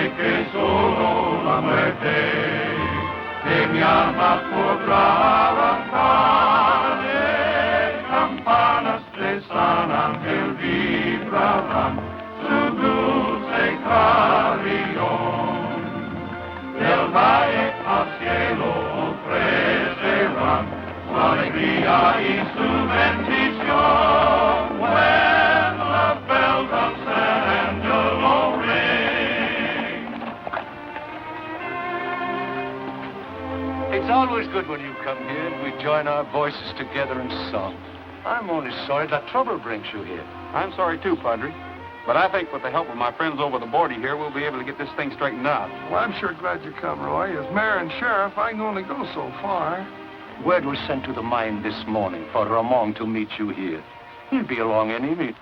sé que solo la muerte de mi alma podrá arrancar. Campanas de San Angelo vibrarán su dulce carillón. Del valle al cielo ofrecerán su alegría y su bendición. When the bells of San Angelo ring. It's always good when you come here and we join our voices together in song. I'm only sorry that trouble brings you here. I'm sorry too, Padre. But I think with the help of my friends over the border here, we'll be able to get this thing straightened out. Well, I'm sure glad you come, Roy. As mayor and sheriff, I can only go so far. Word was sent to the mine this morning for Ramon to meet you here. He'll be along any minute.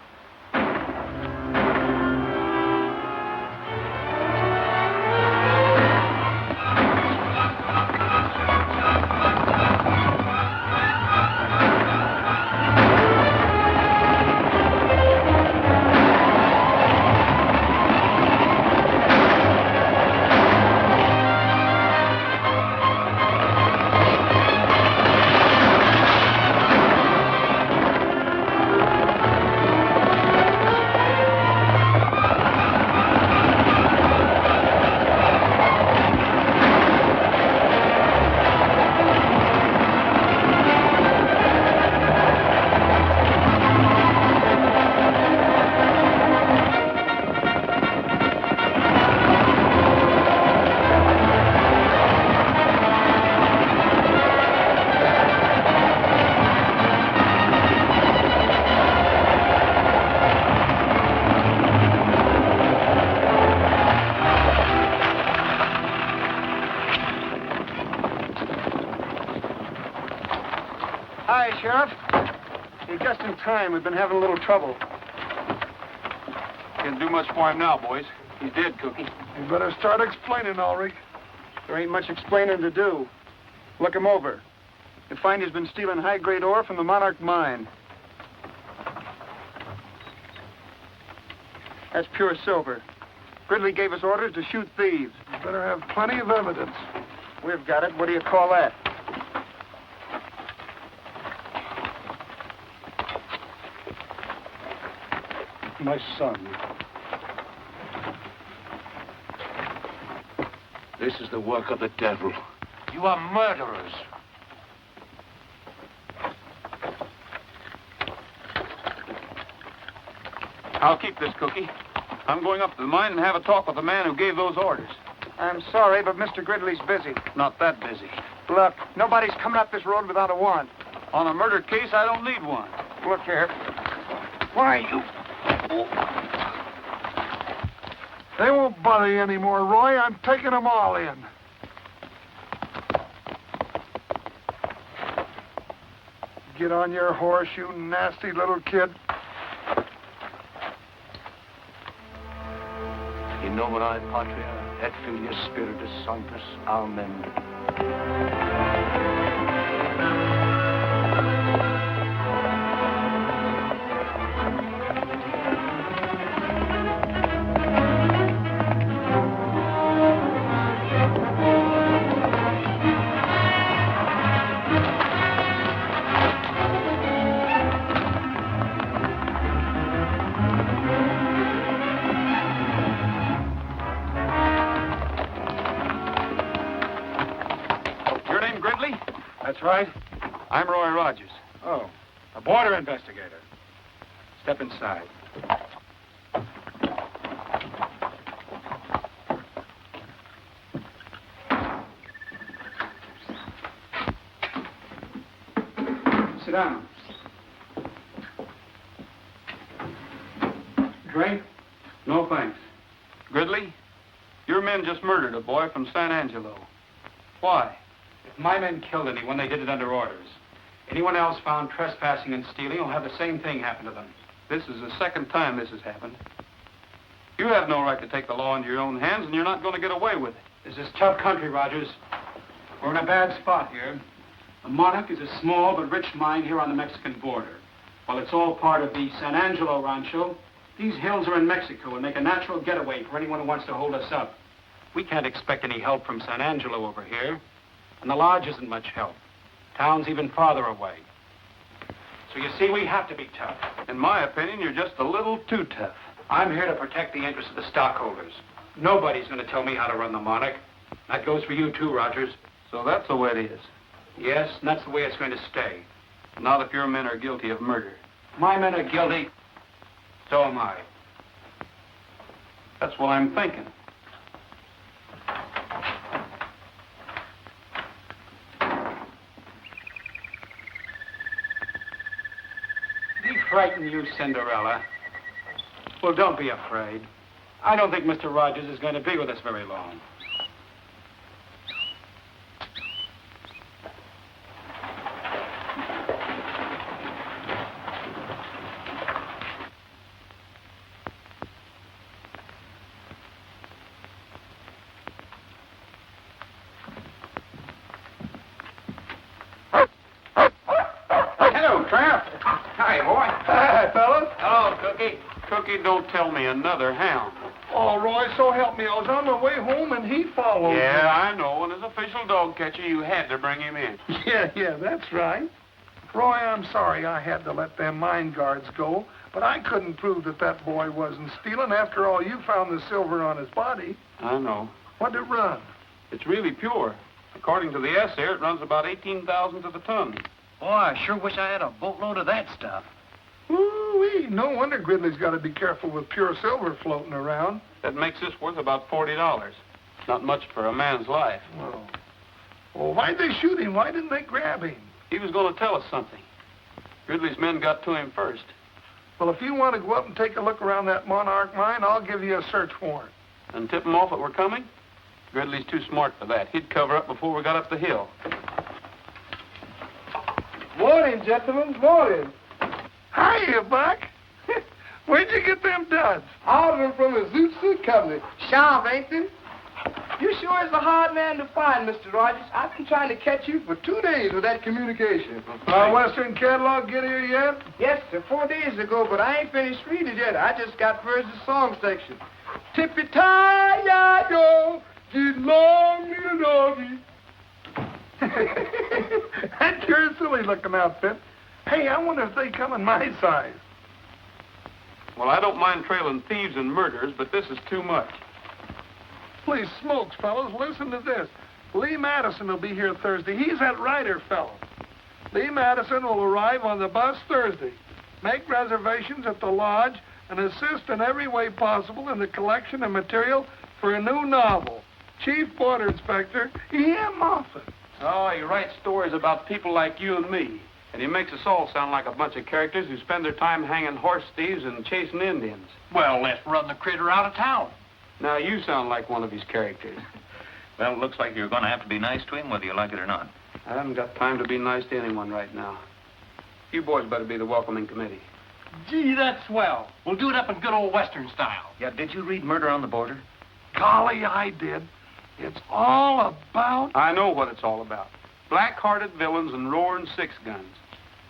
Hi, Sheriff. You're just in time. We've been having a little trouble. Can't do much for him now, boys. He's dead, Cookie. You better start explaining, Ulrich. There ain't much explaining to do. Look him over. You find he's been stealing high-grade ore from the Monarch mine. That's pure silver. Gridley gave us orders to shoot thieves. You better have plenty of evidence. We've got it. What do you call that? My son. This is the work of the devil. You are murderers. I'll keep this, Cookie. I'm going up to the mine and have a talk with the man who gave those orders. I'm sorry, but Mr. Gridley's busy. Not that busy. Look, nobody's coming up this road without a warrant. On a murder case, I don't need one. Look here. Why, you... They won't bother you anymore, Roy. I'm taking them all in. Get on your horse, you nasty little kid. In nomine Patria et Filii Spiritus Sanctus. Amen. That's right. I'm Roy Rogers. Oh. A border investigator. Step inside. Sit down. Drink? No, thanks. Gridley, your men just murdered a boy from San Angelo. Why? If my men killed anyone, they did it under orders. Anyone else found trespassing and stealing will have the same thing happen to them. This is the second time this has happened. You have no right to take the law into your own hands, and you're not going to get away with it. This is tough country, Rogers. We're in a bad spot here. The Monarch is a small but rich mine here on the Mexican border. While it's all part of the San Angelo Rancho, these hills are in Mexico and make a natural getaway for anyone who wants to hold us up. We can't expect any help from San Angelo over here. And the lodge isn't much help. Town's even farther away. So you see, we have to be tough. In my opinion, you're just a little too tough. I'm here to protect the interests of the stockholders. Nobody's going to tell me how to run the Monarch. That goes for you too, Rogers. So that's the way it is. Yes, and that's the way it's going to stay. Not if your men are guilty of murder. My men are guilty. So am I. That's what I'm thinking. He frightened you, Cinderella. Well, don't be afraid. I don't think Mr. Rogers is going to be with us very long. Cookie, don't tell me another hound. Oh, Roy, so help me. I was on my way home and he followed me. Yeah, I know. And as official dog catcher, you had to bring him in. Yeah, that's right. Roy, I'm sorry I had to let them mine guards go, but I couldn't prove that that boy wasn't stealing. After all, you found the silver on his body. I know. What'd it run? It's really pure. According to the assay, it runs about 18,000 to the ton. Boy, I sure wish I had a boatload of that stuff. Ooh-wee, no wonder Gridley's got to be careful with pure silver floating around. That makes this worth about $40. Not much for a man's life. Well, why'd they shoot him? Why didn't they grab him? He was going to tell us something. Gridley's men got to him first. Well, if you want to go up and take a look around that Monarch mine, I'll give you a search warrant. And tip him off that we're coming? Gridley's too smart for that. He'd cover up before we got up the hill. Morning, gentlemen, morning. Hiya, Buck. Where'd you get them duds? Ordered them from the Zoot Suit Company. Sharp, ain't they? You sure is a hard man to find, Mr. Rogers. I've been trying to catch you for 2 days with that communication. Western catalog get here yet? Yes, sir, 4 days ago, but I ain't finished reading yet. I just got first the song section. Tippy-tie-ya-yo, get long, little doggy. That's your silly looking outfit. Hey, I wonder if they come in my size. Well, I don't mind trailing thieves and murderers, but this is too much. Please smokes, fellas, listen to this. Lee Madison will be here Thursday. He's that writer fellow. Lee Madison will arrive on the bus Thursday. Make reservations at the lodge and assist in every way possible in the collection of material for a new novel. Chief Border Inspector E.M. Moffat. Oh, he writes stories about people like you and me. And he makes us all sound like a bunch of characters who spend their time hanging horse thieves and chasing Indians. Well, let's run the critter out of town. Now you sound like one of his characters. Well, it looks like you're going to have to be nice to him, whether you like it or not. I haven't got time to be nice to anyone right now. You boys better be the welcoming committee. Gee, that's swell. We'll do it up in good old Western style. Yeah, did you read Murder on the Border? Golly, I did. It's all about... I know what it's all about. Black-hearted villains and roaring six guns.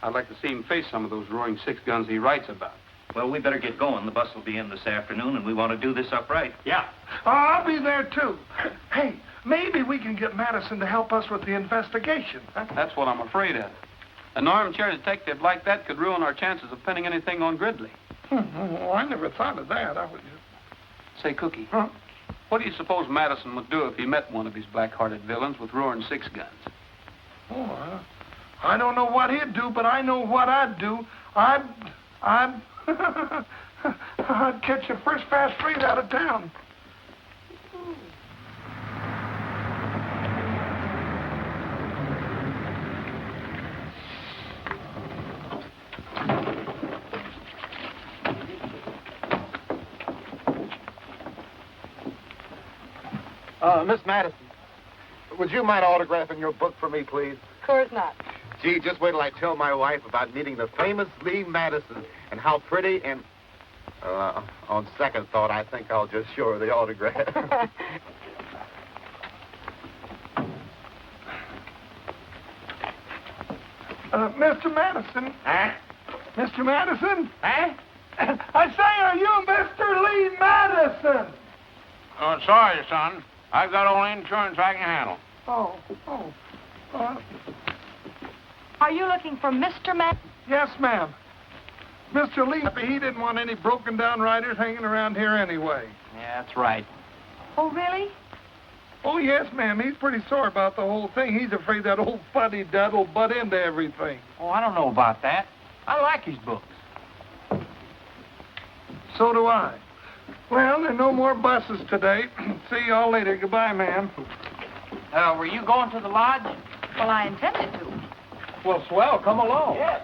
I'd like to see him face some of those roaring six guns he writes about. Well, we better get going. The bus will be in this afternoon, and we want to do this up right. Yeah. Oh, I'll be there, too. Hey, maybe we can get Madison to help us with the investigation. Huh? That's what I'm afraid of. An armchair detective like that could ruin our chances of pinning anything on Gridley. Oh, I never thought of that. I would just... Say, Cookie, Huh? what do you suppose Madison would do if he met one of these black-hearted villains with roaring six guns? Oh, I don't know what he'd do, but I know what I'd do. I'd catch the first fast freight out of town. Miss Madison, would you mind autographing your book for me, please? Of course not. Gee, just wait till I tell my wife about meeting the famous Lee Madison and how pretty and... on second thought, I think I'll just show her the autograph. Mr. Madison. Huh? Mr. Madison? Huh? I say, are you Mr. Lee Madison? Oh, sorry, son. I've got all the insurance I can handle. Are you looking for Mr. Matt? Yes, ma'am. Mr. Lee, he didn't want any broken-down riders hanging around here anyway. Yeah, that's right. Oh, really? Oh, yes, ma'am. He's pretty sore about the whole thing. He's afraid that old fuddy-dud will butt into everything. Oh, I don't know about that. I like his books. So do I. Well, there are no more buses today. See y'all later. Goodbye, ma'am. Were you going to the lodge? Well, I intended to. Well, swell. Come along. Yeah.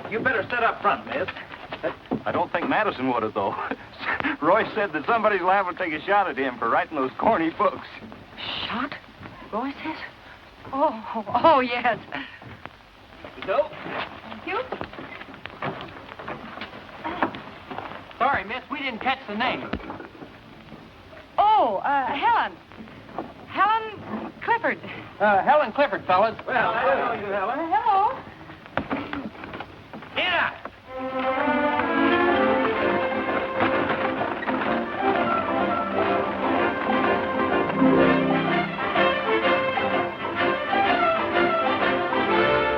You better sit up front, miss. I don't think Madison would have, though. Roy said that somebody's liable to take a shot at him for writing those corny books. Shot? Roy says? Oh, yes. So? Thank you. Sorry, miss. We didn't catch the name. Oh, Helen. Helen Clifford. Helen Clifford, fellas. Well, I know you, Helen. Hello. Here.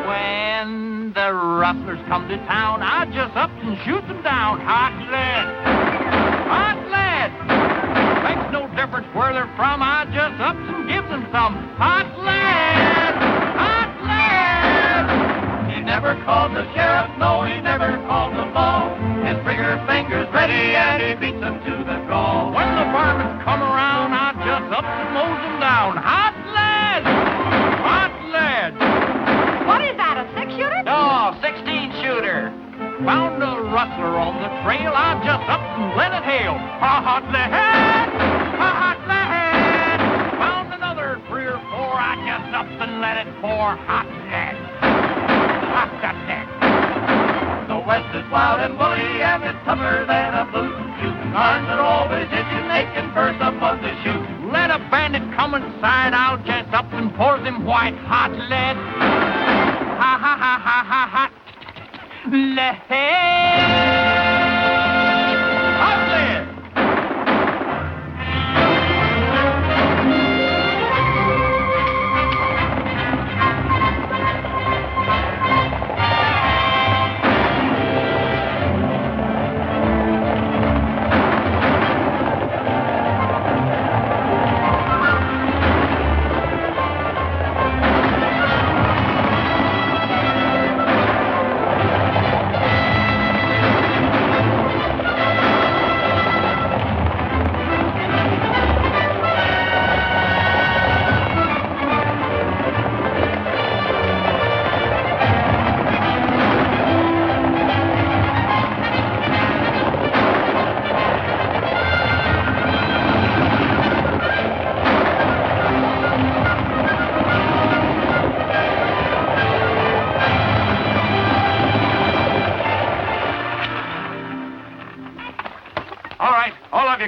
When the rustlers come to town, I just up and shoot them down. Hot lead. Hot lead. Makes no difference where they're from. I just up and give them some hot lead. Hot lead. He never called the sheriff, no, he never called the law. His trigger finger's ready and he beats them to the draw. When the varmints come around, I just up and mows them down. Hot lead! Hot lead! What is that, a six-shooter? No, 16-shooter. Found a rustler on the trail, I just up and let it hail. Hot lead! Hot lead! Found another 3 or 4, I just up and let it pour. Hot lead! Hot lead! The West is wild and woolly and it's tougher than a boot. Shooting arms are always itching, aching for someone to shoot. Let a bandit come inside, I'll just up and pour them white hot lead. Ha ha ha ha ha ha. Lead. Hot lead.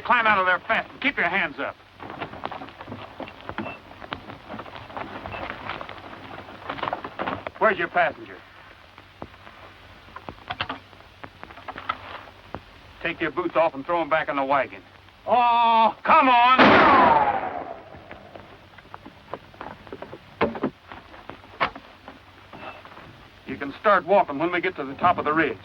Climb out of there fast and keep your hands up. Where's your passenger? Take your boots off and throw them back in the wagon. Oh, come on! You can start walking when we get to the top of the ridge.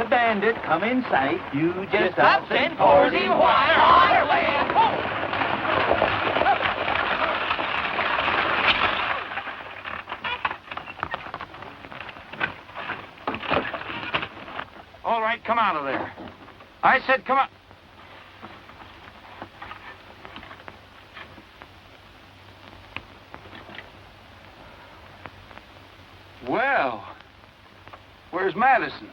Bandit, come in sight. You just up and pour the water on land. All right, come out of there. I said come out. Well, where's Madison?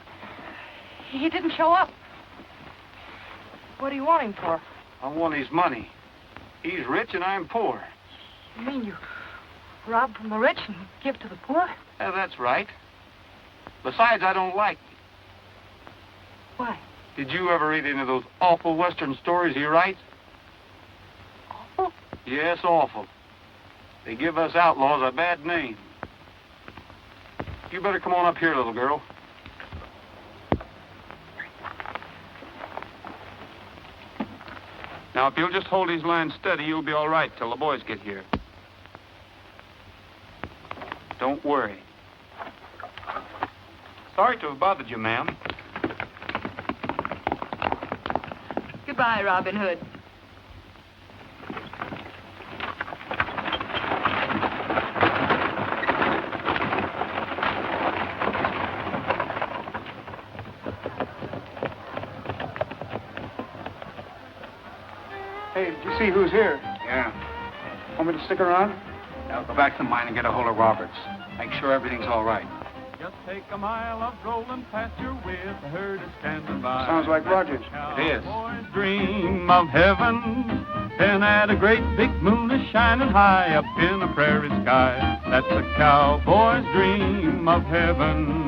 He didn't show up. What do you want him for? I want his money. He's rich and I'm poor. You mean you rob from the rich and give to the poor? Yeah, that's right. Besides, I don't like it. Why? Did you ever read any of those awful Western stories he writes? Awful? Yes, awful. They give us outlaws a bad name. You better come on up here, little girl. Now, if you'll just hold these lines steady, you'll be all right till the boys get here. Don't worry. Sorry to have bothered you, ma'am. Goodbye, Robin Hood. Hey, did you see who's here? Yeah. Want me to stick around? Now go back to the mine and get a hold of Roberts. Make sure everything's all right. Just take a mile of rolling pasture with a herd is standing by. Sounds like Rogers. It is. Boys dream of heaven, and at a great big moon is shining high up in the prairie sky. That's a cowboy's dream of heaven.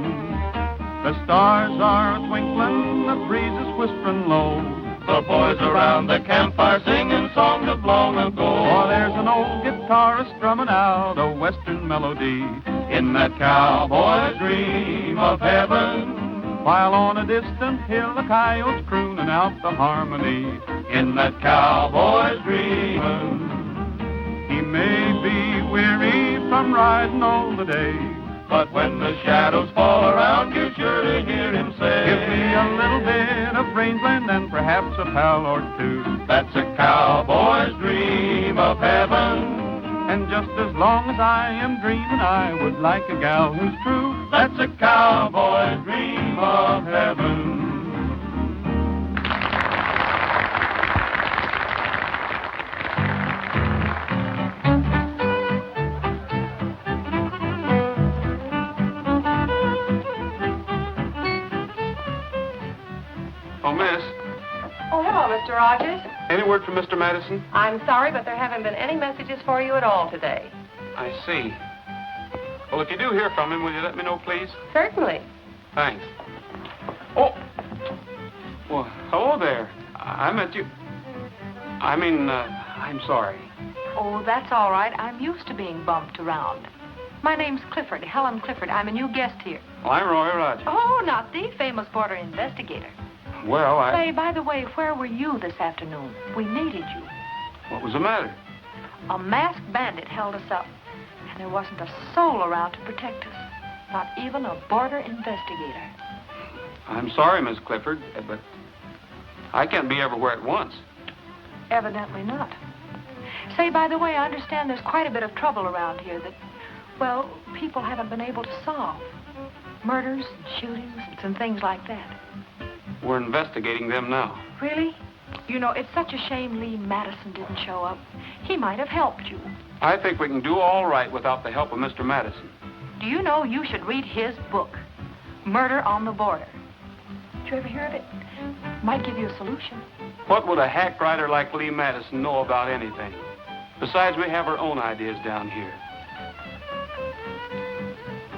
The stars are twinkling, the breeze is whispering low. The boys around the campfire singing songs of long ago. Oh, there's an old guitarist strumming out a western melody In that cowboy's dream of heaven. while on a distant hill a coyote's crooning out the harmony. In that cowboy's dream. He may be weary from riding all the day, But when the shadows fall around, you're sure to hear him say, give me a little bit of rangeland and perhaps a pal or two. That's a cowboy's dream of heaven. And just as long as I am dreaming, I would like a gal who's true. That's a cowboy's dream of heaven. Oh, miss, Oh, hello, Mr. Rogers. any word from Mr. Madison? I'm sorry, but there haven't been any messages for you at all today. I see. Well, if you do hear from him, will you let me know, please? Certainly. Thanks. Oh! Well, hello there. I meant you. I'm sorry. Oh, that's all right. I'm used to being bumped around. My name's Clifford, Helen Clifford. I'm a new guest here. Well, I'm Roy Rogers. Oh, not the famous border investigator. Well, Say, by the way, where were you this afternoon? We needed you. What was the matter? A masked bandit held us up, and there wasn't a soul around to protect us. Not even a border investigator. I'm sorry, Miss Clifford, but I can't be everywhere at once. Evidently not. Say, by the way, I understand there's quite a bit of trouble around here that, well, people haven't been able to solve. Murders and shootings and some things like that. We're investigating them now. Really? You know, it's such a shame Lee Madison didn't show up. He might have helped you. I think we can do all right without the help of Mr. Madison. Do you know you should read his book, Murder on the Border? Did you ever hear of it? Might give you a solution. What would a hack writer like Lee Madison know about anything? Besides, we have our own ideas down here.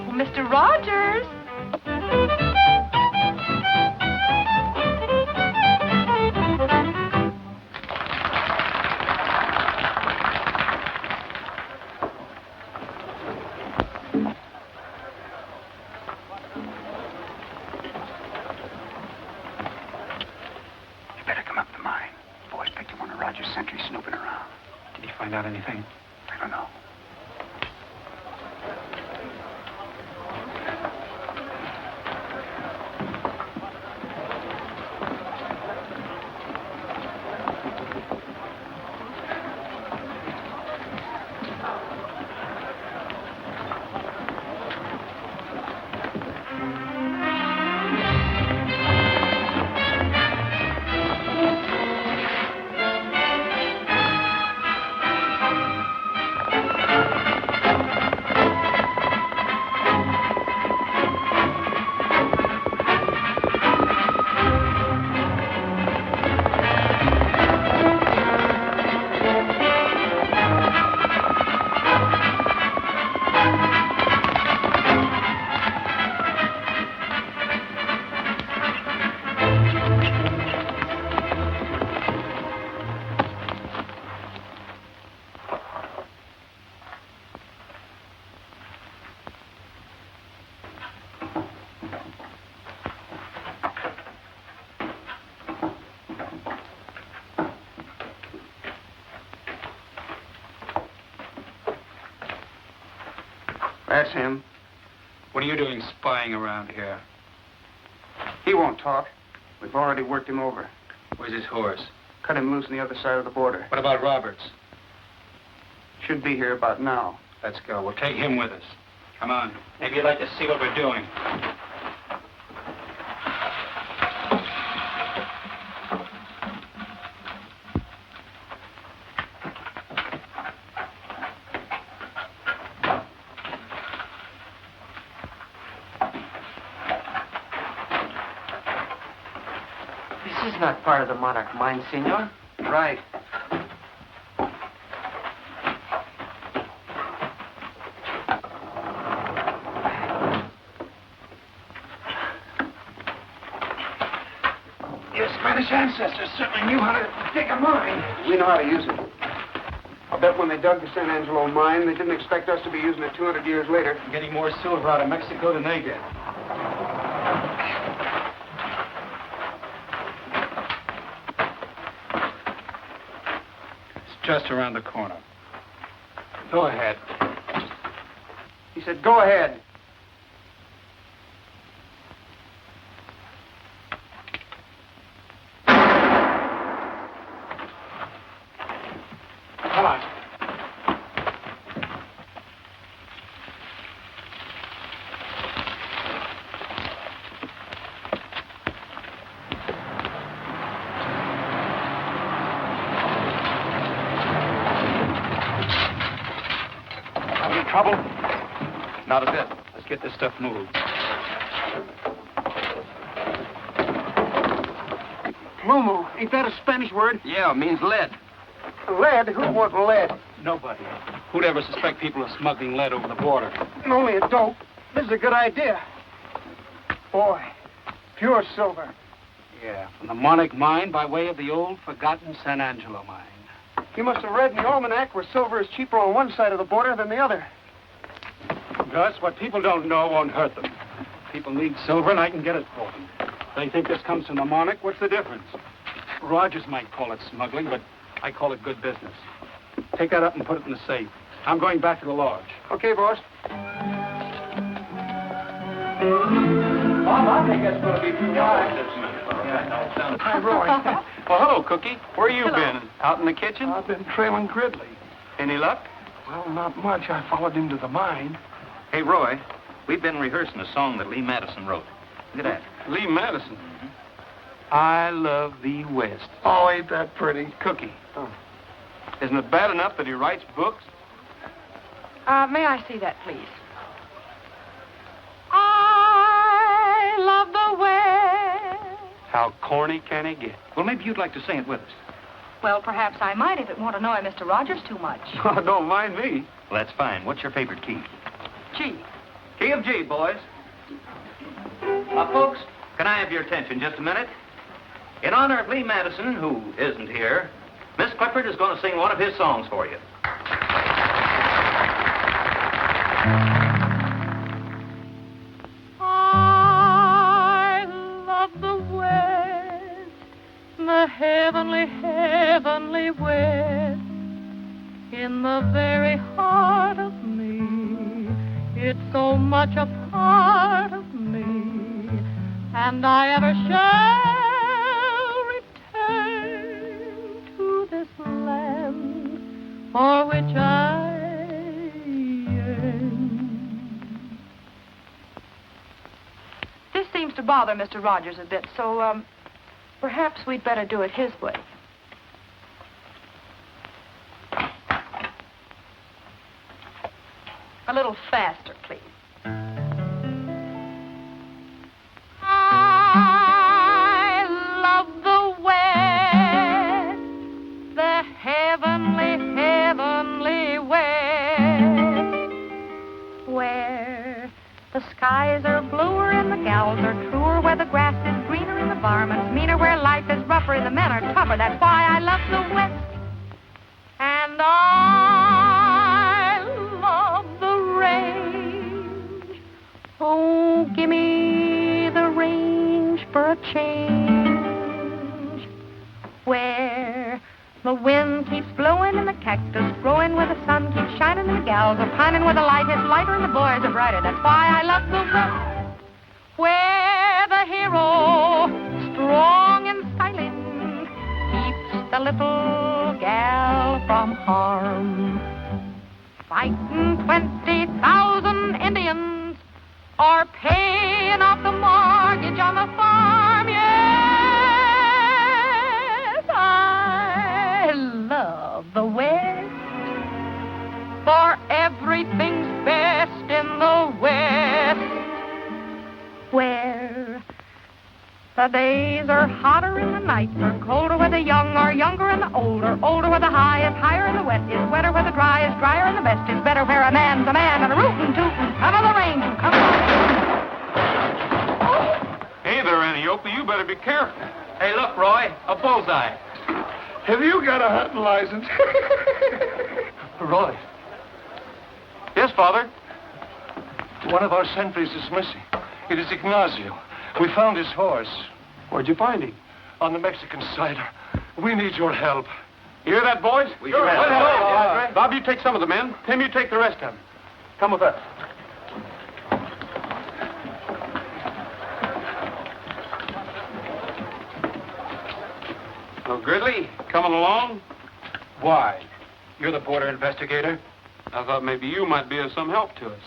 Well, Mr. Rogers! You better come up the mine. Boys picked up one of Rogers' sentries snooping around. Did he find out anything? I don't know. That's him. What are you doing spying around here? He won't talk. We've already worked him over. Where's his horse? Cut him loose on the other side of the border. What about Roberts? Should be here about now. Let's go. We'll take him with us. Come on. Maybe you'd like to see what we're doing. This is not part of the Monarch mine, senor. Right. Your Spanish ancestors certainly knew how to dig a mine. We know how to use it. I'll bet when they dug the San Angelo mine, they didn't expect us to be using it 200 years later. I'm getting more silver out of Mexico than they get. It's just around the corner. Go ahead. He said, go ahead. Come on. Having trouble? Not a bit. Let's get this stuff moved. Plumo, ain't that a Spanish word? Yeah, it means lead. Lead? Who wants lead? Nobody. Who'd ever suspect people of smuggling lead over the border? Only a dope. This is a good idea. Boy, pure silver. Yeah, from the Monarch mine by way of the old forgotten San Angelo mine. You must have read in the almanac where silver is cheaper on one side of the border than the other. Gus, what people don't know won't hurt them. People need silver, and I can get it for them. They think this comes from the Monarch. What's the difference? Rogers might call it smuggling, but I call it good business. Take that up and put it in the safe. I'm going back to the lodge. Okay, boss. Bob, I think that's going to be too high this minute. Hi, Roy. Well, hello, Cookie. Where you been? Out in the kitchen? I've been trailing Gridley. Any luck? Well, not much. I followed him to the mine. Hey, Roy, we've been rehearsing a song that Lee Madison wrote. Look at that. Lee Madison. I love thee West. Oh, ain't that pretty? Cookie. Isn't it bad enough that he writes books? May I see that, please? I love the West. How corny can he get? Well, maybe you'd like to sing it with us. Well, perhaps I might if it won't annoy Mr. Rogers too much. Oh, don't mind me. Well, that's fine. What's your favorite key? Gee. Key of G, boys. Folks, can I have your attention just a minute? In honor of Lee Madison, who isn't here, Miss Clifford is going to sing one of his songs for you. I love the West, the heavenly, heavenly West. In the very heart of me, it's so much a part of me, and I ever shall return to this land for which I yearn. This seems to bother Mr. Rogers a bit, so perhaps we'd better do it his way. A little faster, please. I love the West, the heavenly, heavenly West, where the skies are bluer and the gals are truer, where the grass is greener and the varmints meaner, where life is rougher and the men are tougher. That's why I love the West. And I love the range. Oh, give me the range for a change, where The wind keeps blowing and the cactus growing where the sun keeps shining and the gals are pining where the light is lighter and the boys are brighter. That's why I love the West, where the hero, strong and silent, keeps the little gal from harm. Fighting 20,000 Indians or paying off the mortgage on the farm. Yes, I love the West, for everything's best in the West, where the days are hotter and the nights are colder, where the young are younger and the older where the high is higher and the wet is wetter, where the dry is drier and the best is better, where a man's a man and a rootin' tootin', come of the range and come on. Hey there, Antiope. You better be careful. Hey, look, Roy, a bullseye. Have you got a hunting license? Roy. Yes, Father. One of our sentries is missing. It is Ignacio. We found his horse. Where'd you find him? On the Mexican side. We need your help. You hear that, boys? Sure. Bob, you take some of the men. Tim, you take the rest of them. Come with us. Oh, Gridley, coming along? Why? You're the border investigator. I thought maybe you might be of some help to us.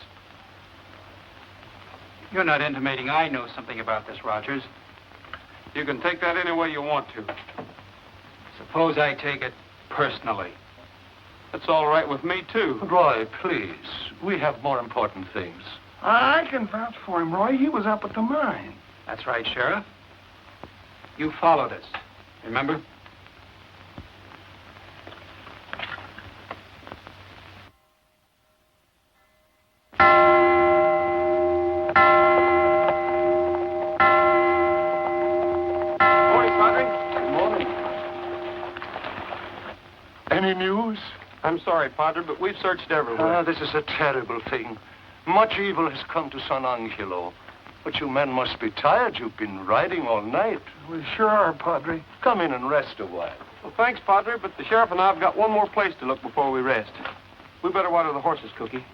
You're not intimating I know something about this, Rogers. You can take that any way you want to. Suppose I take it personally. That's all right with me, too. Roy, please. We have more important things. I can vouch for him, Roy. He was up at the mine. That's right, Sheriff. You followed us, remember? Any news? I'm sorry, Padre, but we've searched everywhere. This is a terrible thing. Much evil has come to San Angelo. But you men must be tired. You've been riding all night. We sure are, Padre. Come in and rest a while. Well, thanks, Padre, but the sheriff and I have got one more place to look before we rest. We better water the horses, Cookie.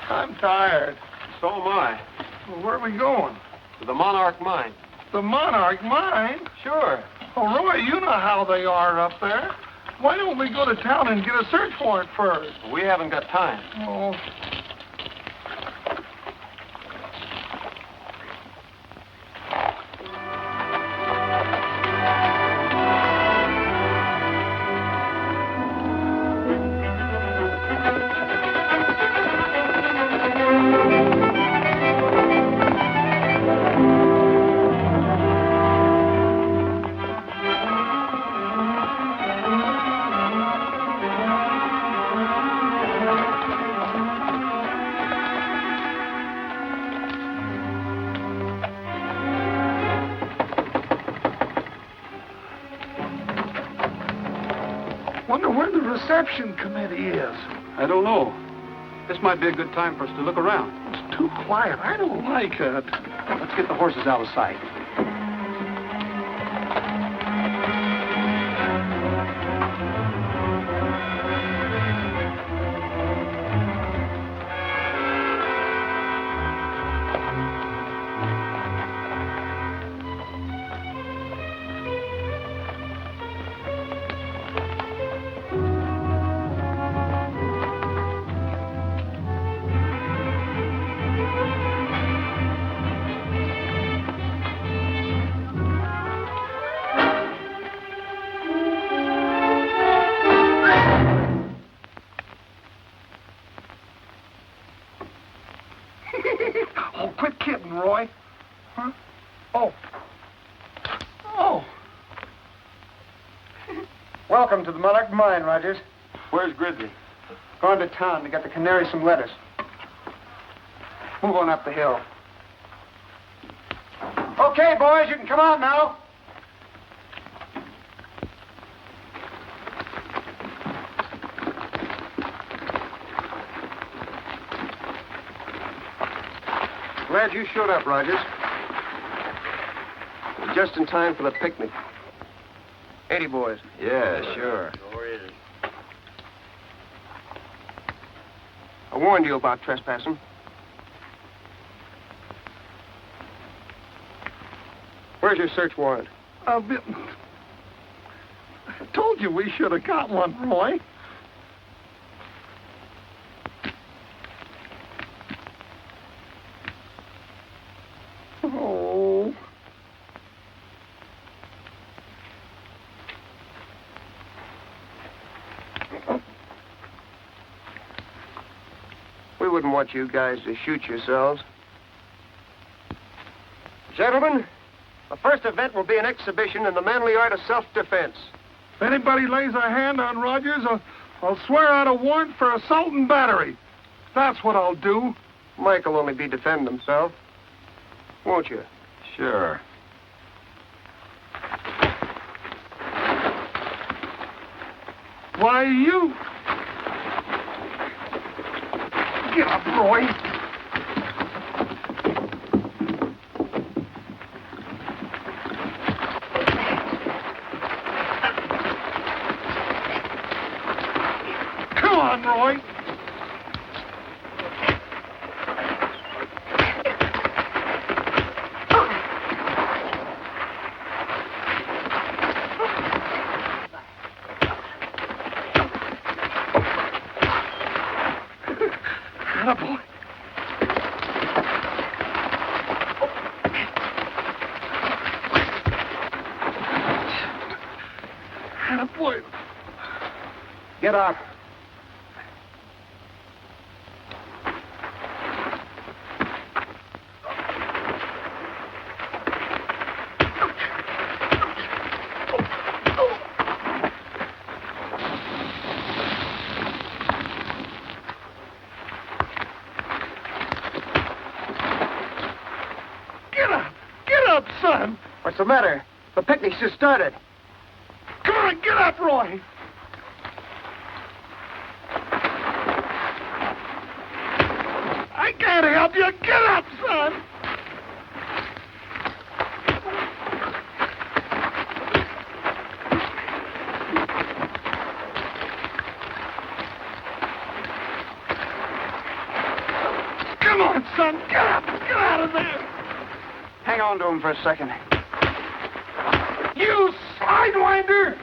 I'm tired. So am I. Well, where are we going? To the Monarch Mine. The Monarch Mine? Sure. Oh, Roy, you know how they are up there. Why don't we go to town and get a search warrant first? We haven't got time. Oh. Wonder where the reception committee is. I don't know. This might be a good time for us to look around. It's too quiet. I don't like it. Let's get the horses out of sight. Oh, quit kidding, Roy. Huh? Oh. Oh. Welcome to the Monarch Mine, Rogers. Where's Gridley? Going to town to get the canary some lettuce. Move on up the hill. Okay, boys, you can come on now. Glad you showed up, Rogers. Just in time for the picnic. 80 boys. Yeah, sure. I warned you about trespassing. Where's your search warrant? I told you we should have got one, Roy. Oh. We wouldn't want you guys to shoot yourselves. Gentlemen, the first event will be an exhibition in the manly art of self-defense. If anybody lays a hand on Rogers, I'll swear out a warrant for assault and battery. That's what I'll do. Mike will only be defending himself. Won't you? Sure. Why, you... Get up, Roy. Come on, Roy. Attaboy. Attaboy. Get up. Get up, son. What's the matter? The picnic's just started. Come on, get up, Roy. I can't help you. Get up, son. Come on, son. Get up. Get out of there. Hang on to him for a second. You sidewinder!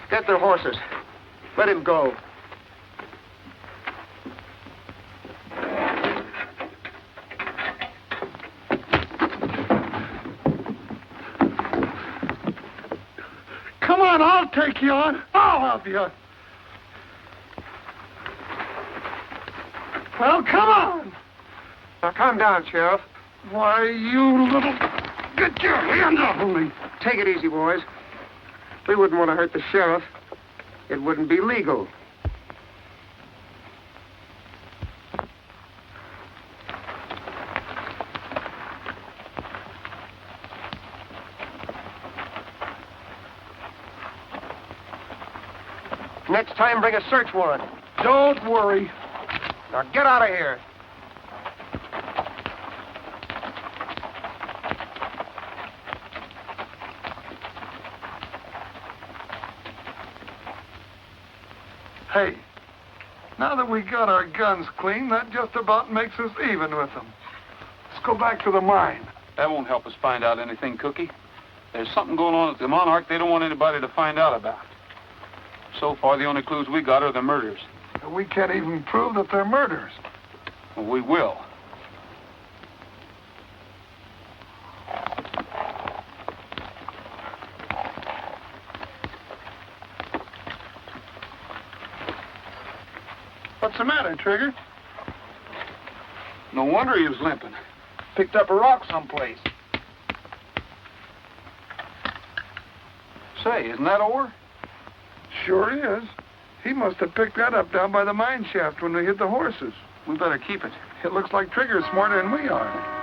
Get their horses. Let him go. Come on, I'll take you on. I'll help you. Well, come on. Now, calm down, Sheriff. Why, you little... Get your hands off of me. Take it easy, boys. We wouldn't want to hurt the sheriff. It wouldn't be legal. Next time, bring a search warrant. Don't worry. Now, get out of here. Hey, now that we got our guns clean, that just about makes us even with them. Let's go back to the mine. That won't help us find out anything, Cookie. There's something going on at the Monarch they don't want anybody to find out about. So far, the only clues we got are the murders. We can't even prove that they're murders. Well, we will. What's the matter, Trigger? No wonder he was limping. Picked up a rock someplace. Say, isn't that ore? Sure is. He must have picked that up down by the mine shaft when we hit the horses. We better keep it. It looks like Trigger's smarter than we are.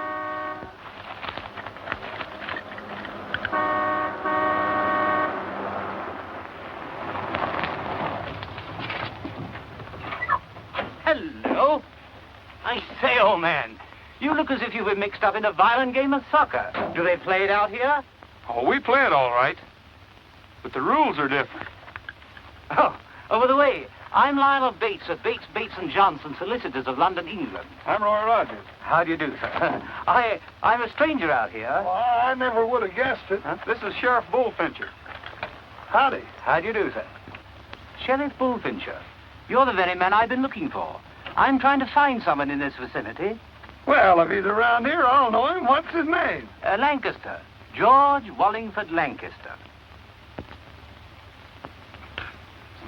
Hello. I say, old man, You look as if you've been mixed up in a violent game of soccer. Do they play it out here? Oh, we play it all right. But the rules are different. Oh, by the way, I'm Lionel Bates of Bates, Bates & Johnson, solicitors of London, England. I'm Roy Rogers. How do you do, sir? I'm a stranger out here. Well, I never would have guessed it. Huh? This is Sheriff Bullfincher. Howdy. How do you do, sir? Sheriff Bullfincher. You're the very man I've been looking for. I'm trying to find someone in this vicinity. Well, if he's around here, I'll know him. What's his name? Lancaster. George Wallingford Lancaster.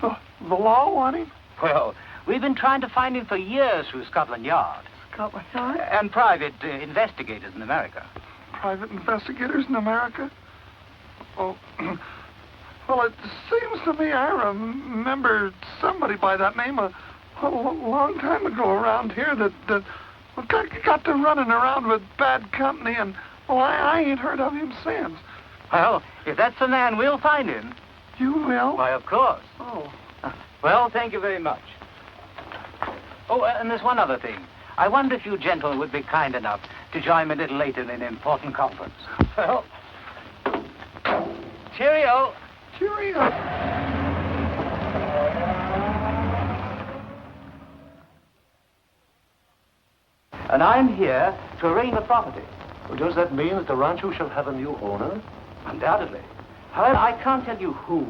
The law want him? Well, we've been trying to find him for years through Scotland Yard. Scotland Yard? And private investigators in America. Private investigators in America? Oh, well, it seems to me I remember somebody by that name a long time ago around here that got to running around with bad company, and, well, I ain't heard of him since. Well, if that's the man, we'll find him. You will? Why, of course. Oh. Well, thank you very much. Oh, and there's one other thing. I wonder if you gentlemen would be kind enough to join me a little later in an important conference. Well, cheerio. Cheerio. And I'm here to arraign the property. Well, does that mean that the rancho shall have a new owner? Undoubtedly. However, I can't tell you who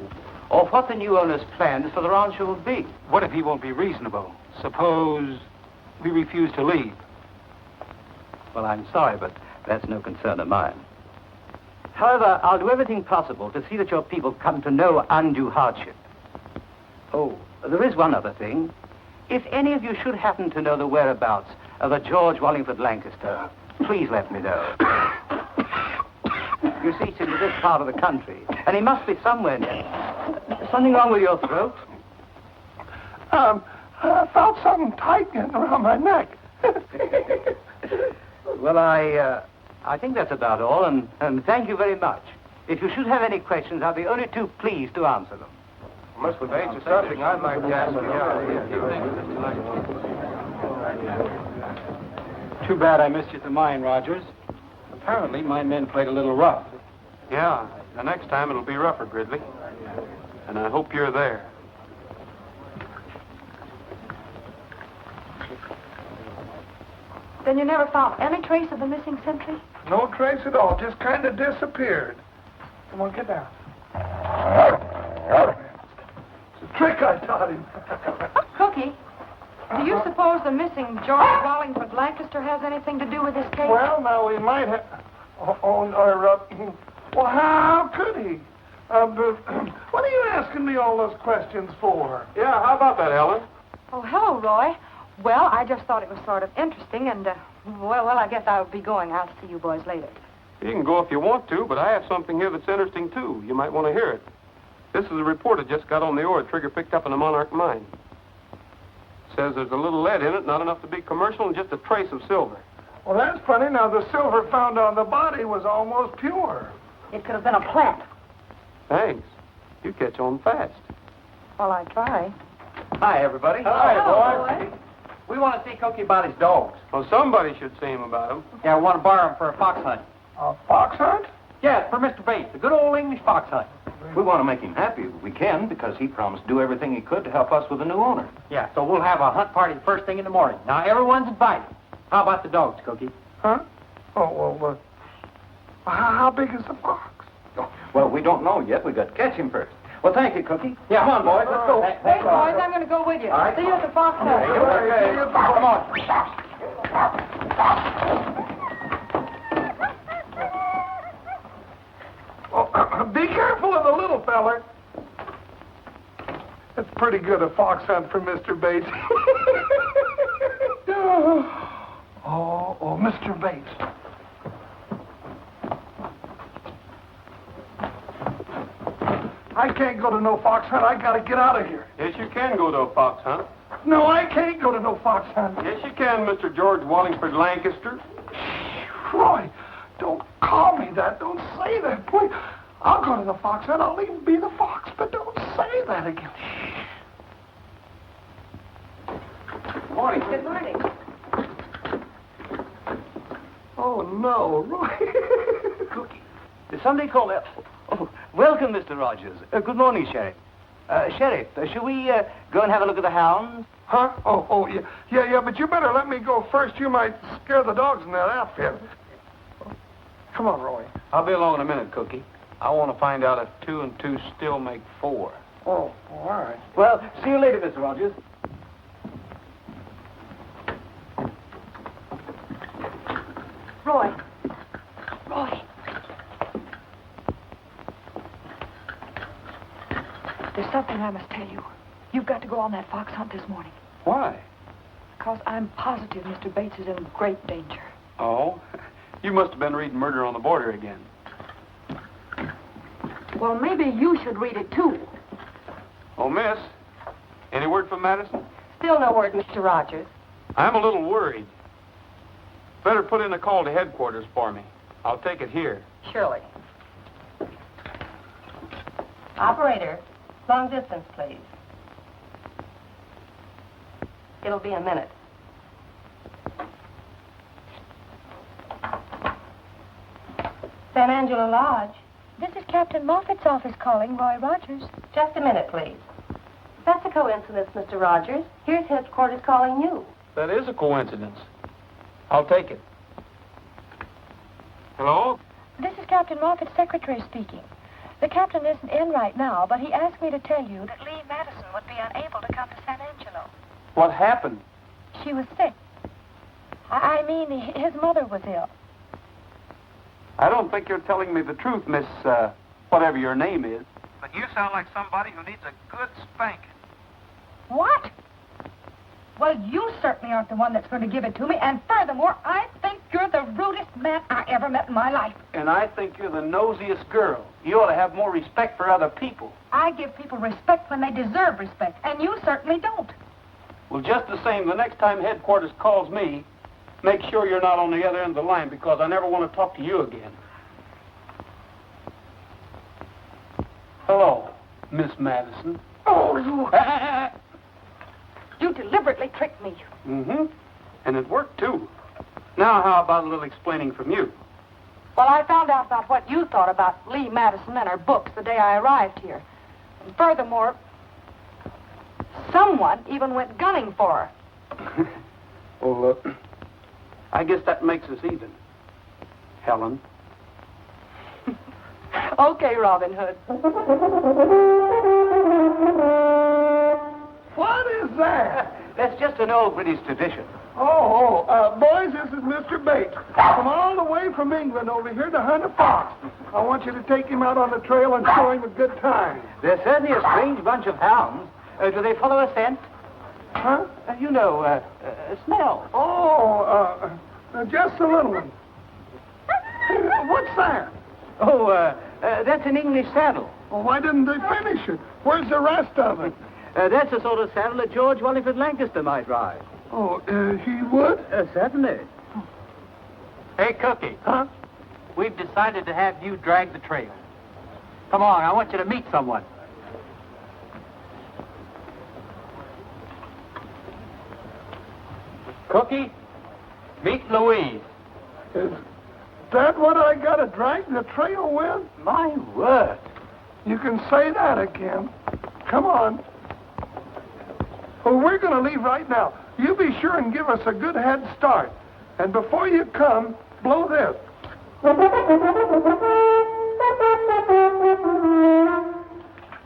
or what the new owner's plans for the rancho will be. What if he won't be reasonable? Suppose we refuse to leave. Well, I'm sorry, but that's no concern of mine. However, I'll do everything possible to see that your people come to no undue hardship. Oh, there is one other thing. If any of you should happen to know the whereabouts of a George Wallingford Lancaster, please let me know. You see, it's into this part of the country, and he must be somewhere near. Something wrong with your throat? I felt something tight getting around my neck. Well, I think that's about all, and thank you very much. If you should have any questions, I'll be only too pleased to answer them. Must be age or something. I'd like to ask you. Too bad I missed you at the mine, Rogers. Apparently, my men played a little rough. Yeah, the next time it'll be rougher, Gridley. And I hope you're there. Then you never found any trace of the missing sentry? No trace at all. Just kind of disappeared. Come on, get down. It's a trick I taught him. Cookie, do you suppose the missing George Wallingford Lancaster has anything to do with this case? Well, now, we might have... well, how could he? What are you asking me all those questions for? Yeah, how about that, Ellen? Oh, hello, Roy. Well, I just thought it was sort of interesting, and, well, I guess I'll be going. I'll see you boys later. You can go if you want to, but I have something here that's interesting, too. You might want to hear it. This is a report that just got on the ore Trigger picked up in the Monarch mine. Says there's a little lead in it, not enough to be commercial, and just a trace of silver. Well, that's funny. Now, the silver found on the body was almost pure. It could have been a plant. Thanks. You catch on fast. Well, I try. Hi, everybody. Hello, boy. We want to see Cookie about his dogs. Well, somebody should see him about him. Yeah, we want to borrow him for a fox hunt. A fox hunt? Yes, for Mr. Bates, a good old English fox hunt. We want to make him happy if we can, because he promised to do everything he could to help us with the new owner. Yeah, so we'll have a hunt party first thing in the morning. Now, everyone's invited. How about the dogs, Cookie? Huh? Oh, well, how big is the fox? Well, we don't know yet. We got to catch him first. Well, thank you, Cookie. Yeah, come on, boys. Let's go. Hey, boys, I'm going to go with you. All right. See you at the fox hunt. Okay. Come on. Oh, be careful of the little feller. It's pretty good, a fox hunt for Mr. Bates. oh, Mr. Bates. I can't go to no fox hunt. I gotta get out of here. Yes, you can go to a fox hunt. No, I can't go to no fox hunt. Yes, you can, Mr. George Wallingford Lancaster. Roy, don't call me that. Don't say that, please. I'll go to the fox hunt. I'll even be the fox, but don't say that again. Morning. Good morning. no, Roy. Cookie. Somebody call that. Oh, welcome, Mr. Rogers. Good morning, Sheriff. Sheriff, shall we go and have a look at the hounds? Huh? Oh, yeah. Yeah, but you better let me go first. You might scare the dogs in that outfit. Come on, Roy. I'll be along in a minute, Cookie. I want to find out if 2 and 2 still make 4. Oh, all right. Well, see you later, Mr. Rogers. Roy. There's something I must tell you. You've got to go on that fox hunt this morning. Why? Because I'm positive Mr. Bates is in great danger. Oh? You must have been reading Murder on the Border again. Well, maybe you should read it, too. Oh, miss. Any word from Madison? Still no word, Mr. Rogers. I'm a little worried. Better put in a call to headquarters for me. I'll take it here. Surely. Operator, long distance, please. It'll be a minute. San Angelo Lodge. This is Captain Moffat's office calling, Roy Rogers. Just a minute, please. That's a coincidence, Mr. Rogers. Here's headquarters calling you. That is a coincidence. I'll take it. Hello? This is Captain Moffat's secretary speaking. The captain isn't in right now, but he asked me to tell you that Lee Madison would be unable to come to San Angelo. What happened? She was sick. I mean, his mother was ill. I don't think you're telling me the truth, Miss, whatever your name is. But you sound like somebody who needs a good spanking. What? Well, you certainly aren't the one that's going to give it to me. And furthermore, I think you're the rudest man I ever met in my life. And I think you're the nosiest girl. You ought to have more respect for other people. I give people respect when they deserve respect, and you certainly don't. Well, just the same, the next time headquarters calls me, make sure you're not on the other end of the line, because I never want to talk to you again. Hello, Miss Madison. Oh, you... You deliberately tricked me. Mm-hmm. And it worked, too. Now, how about a little explaining from you? Well, I found out about what you thought about Lee Madison and her books the day I arrived here. And furthermore, someone even went gunning for her. Well, I guess that makes us even. Helen. Okay, Robin Hood. What is that? That's just an old British tradition. Boys, this is Mr. Bates. Come all the way from England over here to hunt a fox. I want you to take him out on the trail and show him a good time. They're certainly a strange bunch of hounds. Do they follow a scent? Huh? Smell. Just a little one. What's that? That's an English saddle. Well, why didn't they finish it? Where's the rest of it? That's the sort of saddle that George Wallingford Lancaster might ride. He would? Certainly. Hey, Cookie. Huh? We've decided to have you drag the trail. Come on, I want you to meet someone. Cookie, meet Louise. Is that what I got to drag the trail with? My word. You can say that again. Come on. Well, we're going to leave right now. You be sure and give us a good head start. And before you come, blow this.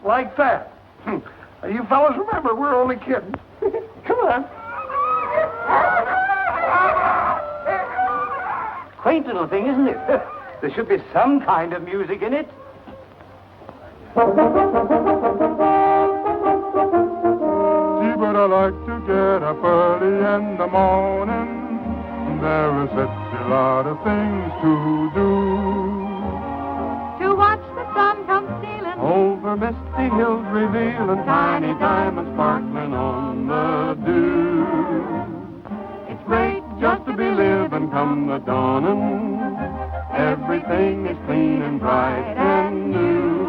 Like that. You fellas remember, we're only kidding. Come on. Quaint little thing, isn't it? There should be some kind of music in it. But I like to get up early in the morning. There are such a lot of things to do. To watch the sun come stealing Over misty hills revealing tiny diamonds sparkling on the dew. It's great Just to be living come the dawning. Everything is clean and bright and new.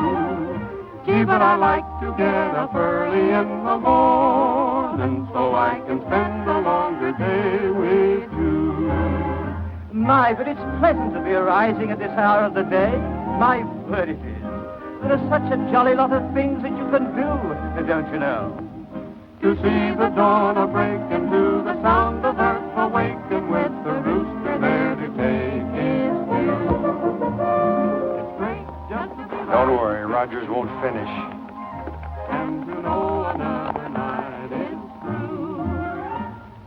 Gee, but I like to get up early in the morning so I can spend a longer day with you. My, but it's pleasant to be arising at this hour of the day. My word, it is. There are such a jolly lot of things that you can do, don't you know? To see the dawn a-break and to the sound of earth awaken with the rooster there to take his cue. It's great just to be Don't worry, Rogers won't finish. and to know another night is through.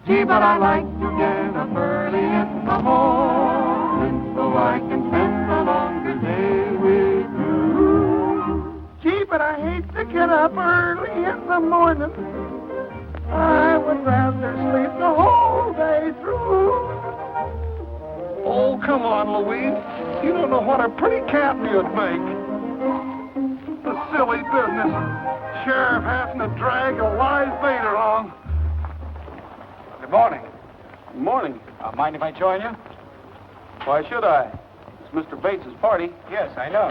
Gee, but I like to get up early in the morning so I can spend a longer day with you. Gee, but I hate to get up early in the morning. I would rather sleep the whole day through. Oh, come on, Louise. You don't know what a pretty cat you'd make. The silly business. Sheriff having to drag a live bait along. Good morning. Good morning. Mind if I join you? Why should I? It's Mr. Bates's party. Yes, I know.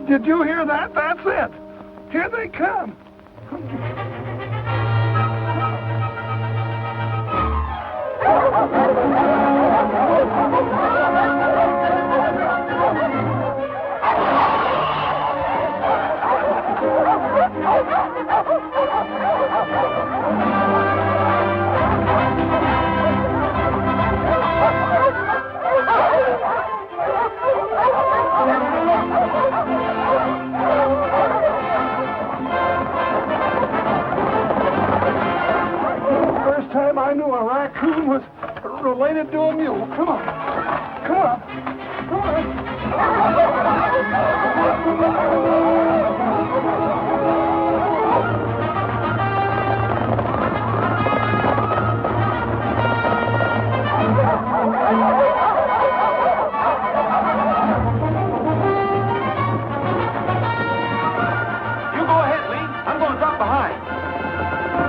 Did you hear that? That's it. Here they come. First time I knew a raccoon was related to a mule. Come on. Come on. Come You go ahead, Lee. I'm going to drop behind.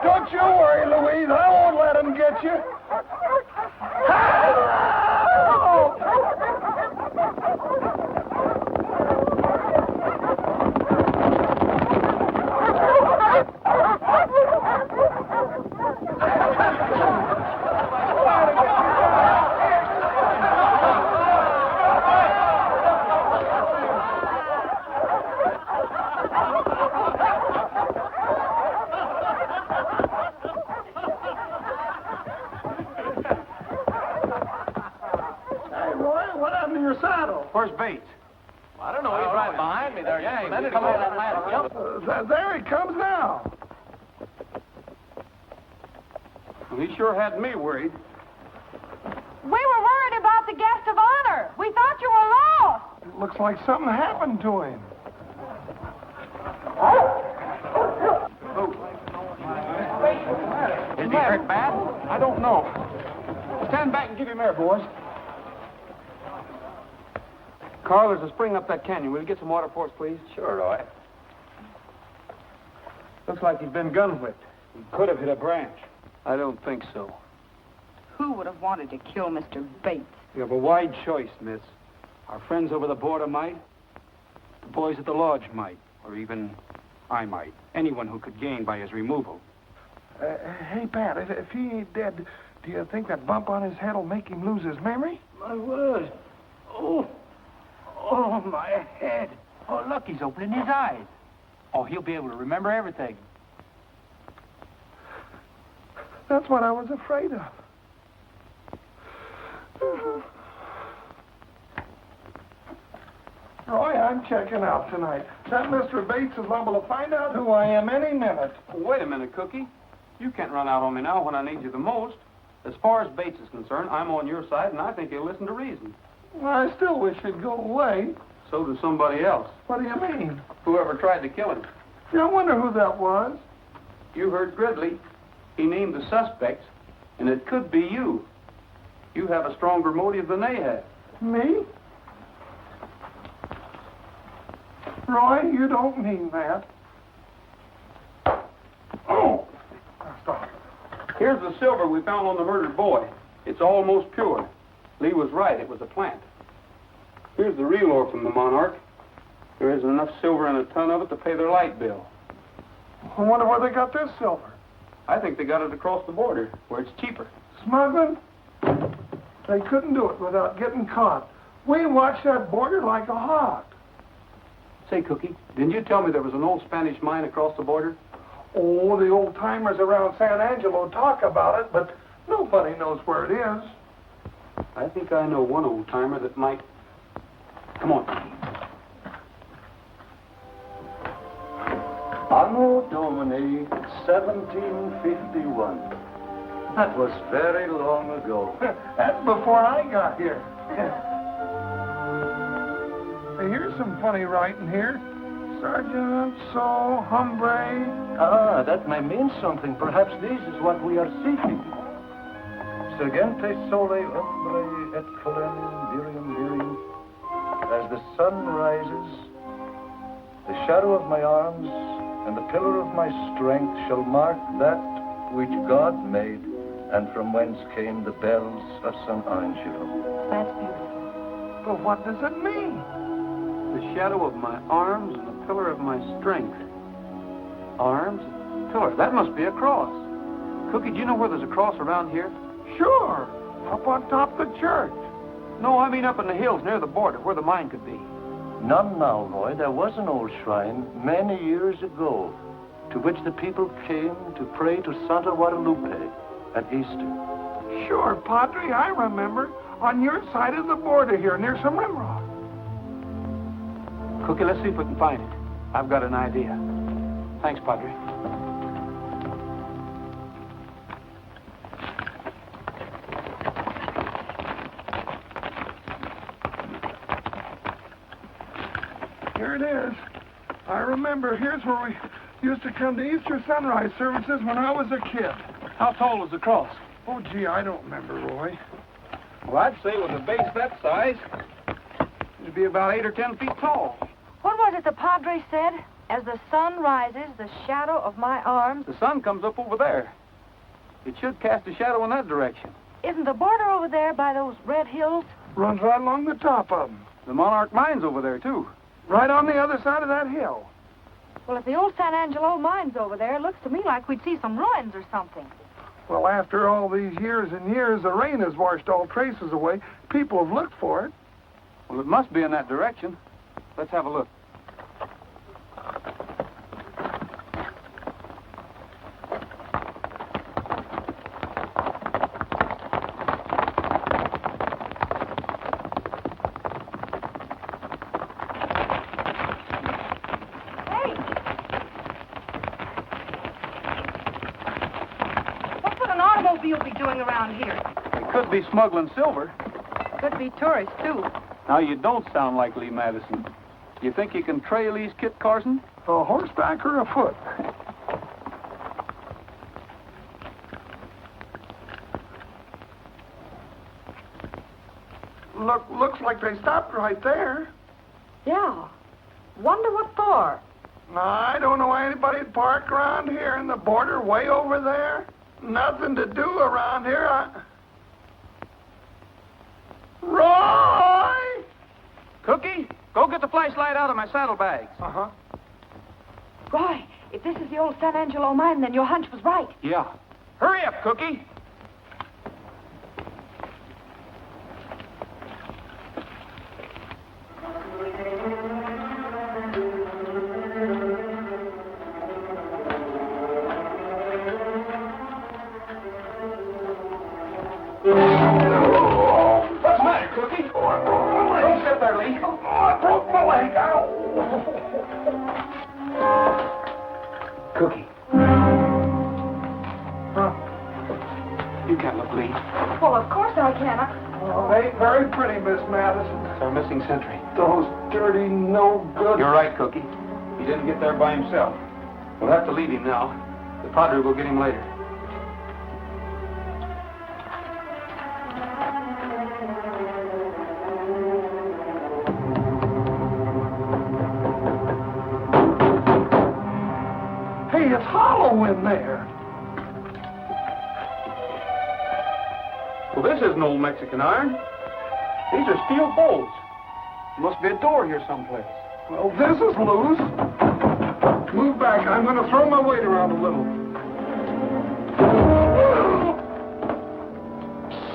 Don't you worry, Louise. I won't let him get you. Where's Bates? I don't know. He's right behind me there. Yeah, Let he's it come go. over that last jump. There he comes now. Well, he sure had me worried. We were worried about the guest of honor. We thought you were lost. It looks like something happened to him. Is he hurt bad? I don't know. Stand back and give him air, boys. Carl, there's a spring up that canyon. Will you get some water for us, please? Sure, Roy. Looks like he's been gun whipped. He could have hit a branch. I don't think so. Who would have wanted to kill Mr. Bates? You have a wide choice, miss. Our friends over the border might. The boys at the lodge might. Or even I might. Anyone who could gain by his removal. Hey, Pat, if he ain't dead, do you think that bump on his head will make him lose his memory? My word. Oh, my head. Oh, look, he's opening his eyes. Oh, he'll be able to remember everything. That's what I was afraid of. Roy, I'm checking out tonight. That Mr. Bates is liable to find out who I am any minute. Wait a minute, Cookie. You can't run out on me now when I need you the most. As far as Bates is concerned, I'm on your side, and I think he'll listen to reason. Well, I still wish he'd go away. So does somebody else. What do you mean? Whoever tried to kill him. I wonder who that was. You heard Gridley. He named the suspects, and it could be you. You have a stronger motive than they have. Me? Roy, you don't mean that. Oh! Stop. Here's the silver we found on the murdered boy. It's almost pure. Lee was right. It was a plant. Here's the real ore from the Monarch. There isn't enough silver in a ton of it to pay their light bill. I wonder where they got this silver. I think they got it across the border, where it's cheaper. Smuggling? They couldn't do it without getting caught. We watched that border like a hawk. Say, Cookie, didn't you tell me there was an old Spanish mine across the border? Oh, the old timers around San Angelo talk about it, but nobody knows where it is. I think I know one old timer that might. Come on. Anno Domini 1751. That was very long ago. That's before I got here. Hey, here's some funny writing here. Sergeant, so, hombre. Ah, that may mean something. Perhaps this is what we are seeking. Sergente sole hombre et colem virium virium. As the sun rises, the shadow of my arms and the pillar of my strength shall mark that which God made, and from whence came the bells of San Angelo. That's beautiful. But what does it mean? The shadow of my arms and the pillar of my strength. Arms, pillar. That must be a cross. Cookie, do you know where there's a cross around here? Sure, up on top of the church. No, I mean up in the hills near the border, where the mine could be. None now, boy. There was an old shrine many years ago to which the people came to pray to Santa Guadalupe at Easter. Sure, Padre, I remember. On your side of the border here, near some rim rock. Cookie, let's see if we can find it. I've got an idea. Thanks, Padre. Here it is. I remember. Here's where we used to come to Easter sunrise services when I was a kid. How tall was the cross? Oh, gee, I don't remember, Roy. Well, I'd say with a base that size, it'd be about 8 or 10 feet tall. What was it the Padre said? As the sun rises, the shadow of my arms... The sun comes up over there. It should cast a shadow in that direction. Isn't the border over there by those red hills? Runs right along the top of them. The Monarch mine's over there, too. Right on the other side of that hill. Well, if the old San Angelo mine's over there, it looks to me like we'd see some ruins or something. Well, after all these years and years, the rain has washed all traces away. People have looked for it. Well, it must be in that direction. Let's have a look. automobile be doing around here? They could be smuggling silver. Could be tourists, too. Now, you don't sound like Lee Madison. You think you can trail these Kit Carson? A horseback or afoot? Looks like they stopped right there. Yeah. Wonder what for? I don't know anybody'd park around here in the border way over there. Nothing to do around here. Roy! Cookie, go get the flashlight out of my saddlebags. Uh-huh. Roy, if this is the old San Angelo mine, then your hunch was right. Yeah. Hurry up, Cookie. What's the matter, Cookie? Don't sit there, Lee. I broke my leg. Cookie. You can't look, Lee. Well, of course I can. Oh, they ain't very pretty, Miss Madison. It's our missing sentry. Those dirty, no good. You're right, Cookie. He didn't get there by himself. We'll have to leave him now. The padre will get him later. Hey, it's hollow in there. Well, this isn't old Mexican iron. These are steel bolts. Must be a door here someplace. Well, this is loose. Move back. I'm going to throw my weight around a little.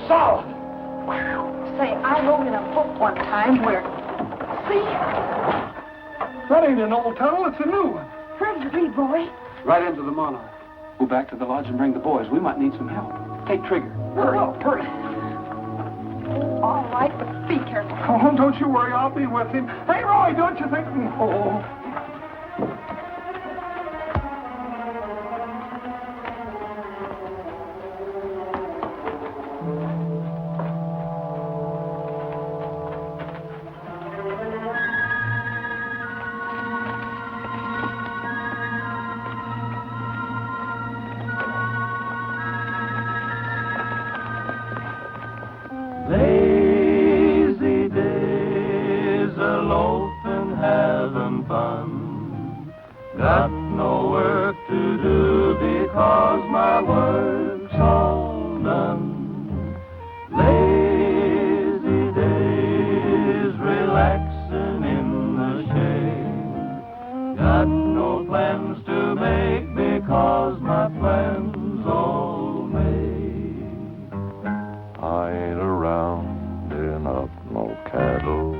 Solid. Say, I wrote in a book one time where... See? That ain't an old tunnel. It's a new one. Where did you read, Roy? Right into the Monarch. Go back to the lodge and bring the boys. We might need some help. Take Trigger. Hurry up, hurry. All right, but be careful. Oh, don't you worry. I'll be with him. Hey, Roy, don't you think... Oh. Lazy days, a loafing, having fun. Got no work to do because my work's all done. Lazy days, relaxing in the shade. Got no plans to make because my plans all made. I ain't rounding up no cattle.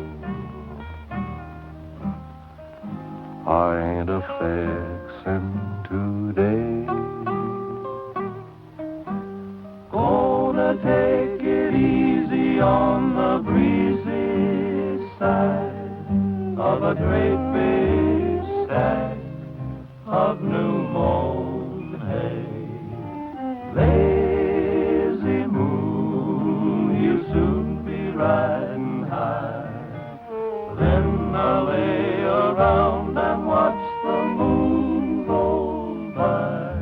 I ain't a fixin' today. Gonna take it easy on the breezy side of a great big stack of new mown hay. Lazy moon, you'll soon be riding high. Then I'll lay around and watch the moon go by.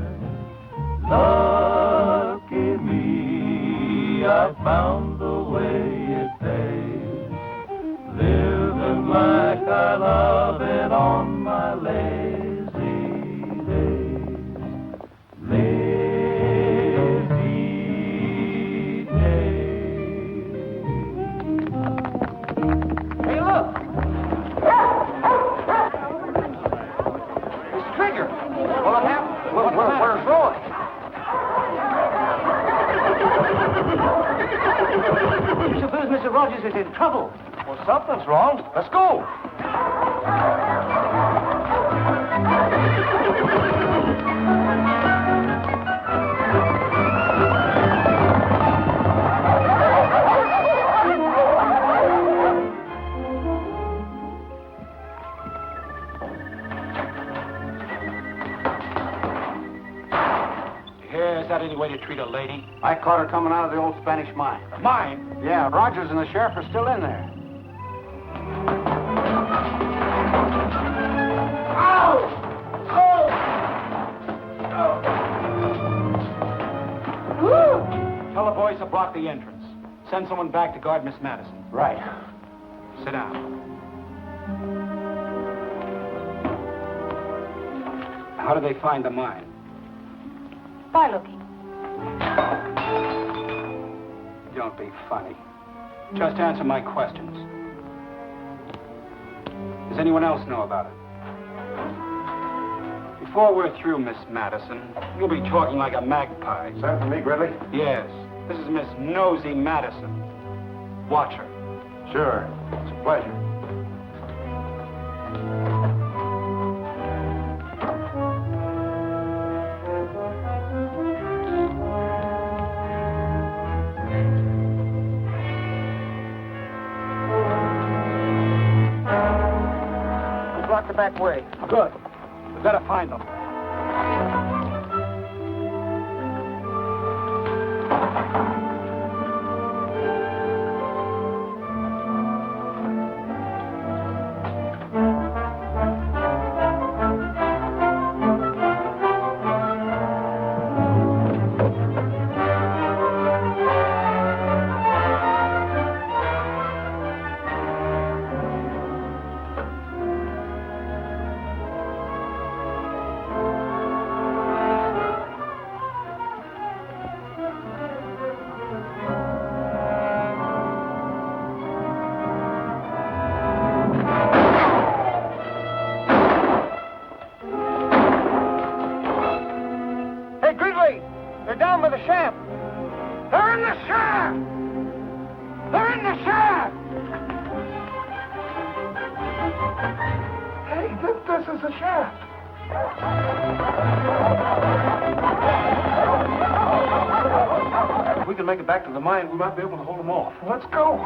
Lucky me, I found the way it pays. Living like I love it on my lazy days. Lazy days. Hey, look. It's Trigger. What happened? Where's Roy? You suppose Mr. Rogers is in trouble? Well, something's wrong. Let's go. Yes, that any way to treat a lady? I caught her coming out of the old Spanish mine. Mine? Yeah, Rogers and the sheriff are still in there. Tell the boys to block the entrance. Send someone back to guard Miss Madison. Right. Sit down. How did they find the mine? By looking. Don't be funny. Just answer my questions. Does anyone else know about it? Before we're through, Miss Madison, you'll be talking like a magpie. Is that for me, Gridley? Yes. This is Miss Nosy Madison. Watch her. Sure. It's a pleasure. We blocked the back way. Good. We've got to find them. They're down by the shaft. They're in the shaft! They're in the shaft! Hey, this is the shaft. If we can make it back to the mine, we might be able to hold them off. Let's go.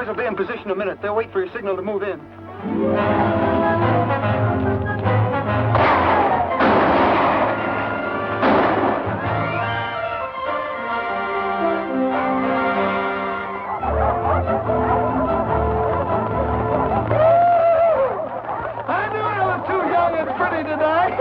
Will be in position a minute. They'll wait for your signal to move in. I knew I was too young and pretty to die.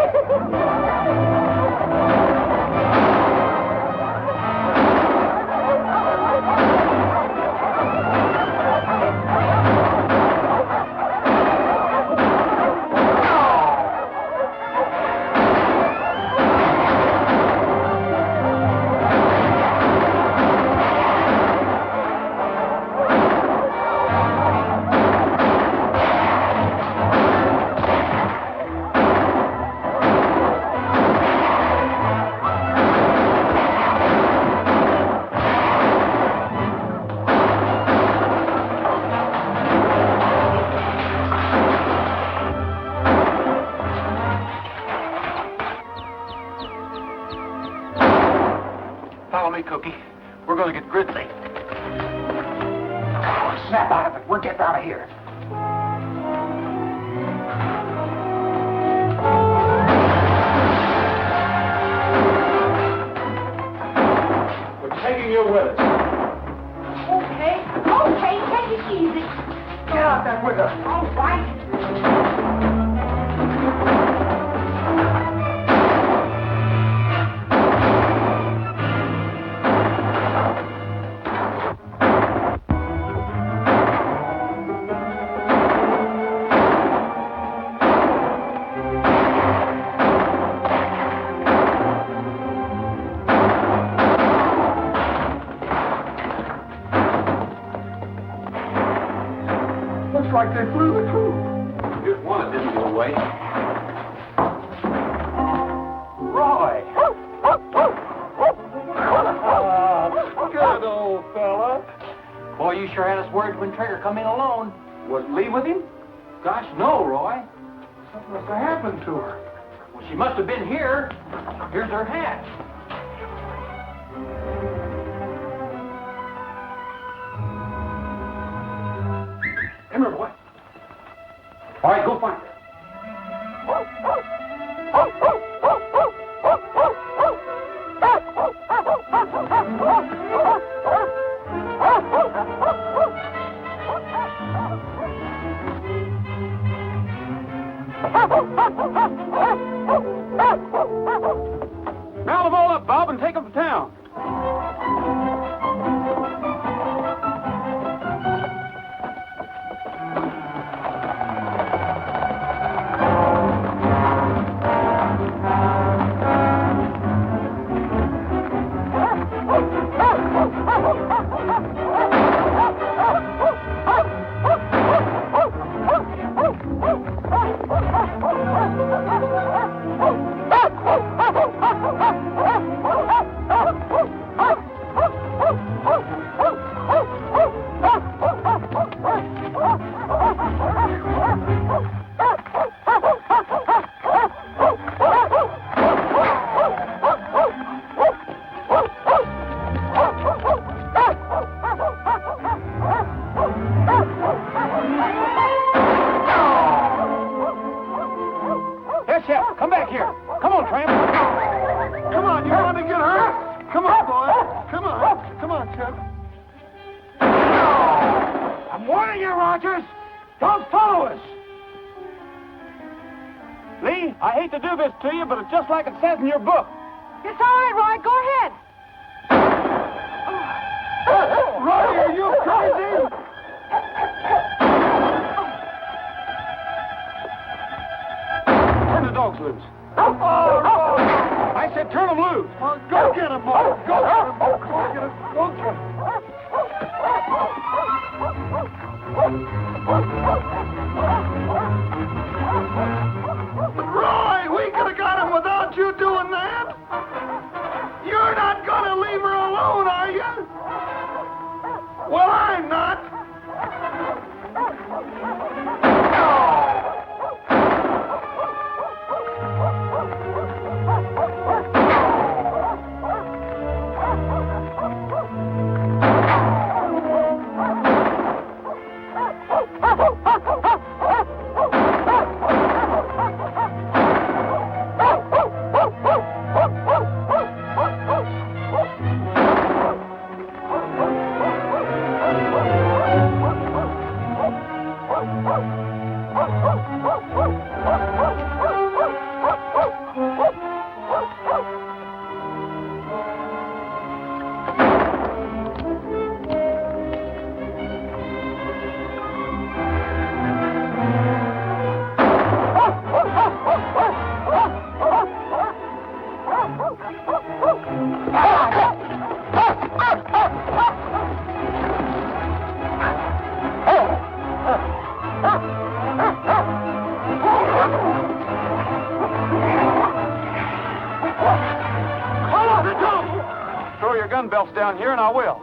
Follow me, Cookie. We're going to get Gridley. Snap out of it. We're getting out of here. We're taking you with us. Okay, take it easy. Get out there with us. All right. Looks like they blew the coop. Just one that didn't go away. Roy! Good old fella. Boys, Boy, you sure had us worried when Trigger come in alone. Was Lee with him? Gosh, no, Roy. Something must have happened to her. Well, she must have been here. Here's her hat. Come here, boy. All right, go find her. Round them all up, Bob, and take them to town. Just like it says in your book. It's all right, Roy. Go ahead. Roy, are you crazy? Turn the dogs loose. I said turn them loose. Well, go get him, boy. Go get him. Go get him. Go get him. Roy, we could have got him without you doing that. You're not going to leave her alone, are you? Well, I'm not. Belts down here, and I will.